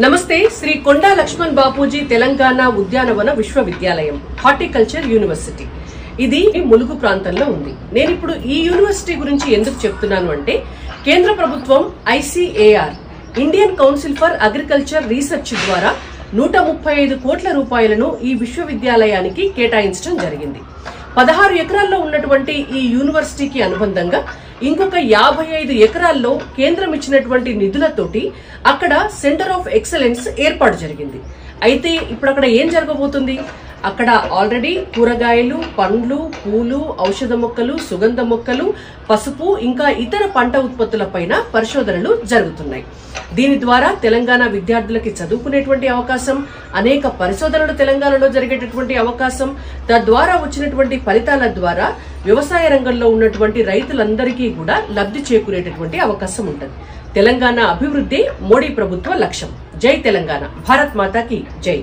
నమస్తే. శ్రీ కొండా లక్ష్మణ్ బాపూజీ తెలంగాణ ఉద్యానవన విశ్వవిద్యాలయం హార్టికల్చర్ యూనివర్సిటీ. ఇది ములుగు ప్రాంతంలో ఉంది. నేను ఇప్పుడు ఈ యూనివర్సిటీ గురించి ఎందుకు చెప్తున్నాను అంటే, కేంద్ర ప్రభుత్వం ICAR Indian council for agriculture research ద్వారా 135 కోట్ల రూపాయలను ఈ విశ్వవిద్యాలయానికి కేటాయించడం జరిగింది. 16 ఎకరాల్లో ఉన్నటువంటి ఈ యూనివర్సిటీకి అనుబంధంగా ఇంకొక 55 ఎకరాల్లో కేంద్రం ఇచ్చినటువంటి నిధులతోటి అక్కడ సెంటర్ ఆఫ్ ఎక్సలెన్స్ ఏర్పాటు జరిగింది. అయితే ఇప్పుడు అక్కడ ఏం జరగబోతుంది? అక్కడ ఆల్రెడీ కూరగాయలు, పండ్లు, పూలు, ఔషధ మొక్కలు, సుగంధ మొక్కలు, పసుపు ఇంకా ఇతర పంట ఉత్పత్తులపైన పరిశోధనలు జరుగుతున్నాయి. దీని ద్వారా తెలంగాణ విద్యార్థులకి చదువుకునేటువంటి అవకాశం, అనేక పరిశోధనలు తెలంగాణలో జరిగేటటువంటి అవకాశం, తద్వారా వచ్చినటువంటి ఫలితాల ద్వారా వ్యవసాయ రంగంలో ఉన్నటువంటి రైతులందరికీ కూడా లబ్ధి చేకూరేటటువంటి అవకాశం ఉంటుంది. తెలంగాణ అభివృద్ధి మోడీ ప్రభుత్వ లక్ష్యం. జై తెలంగాణ. భారత్ మాతాకి జై.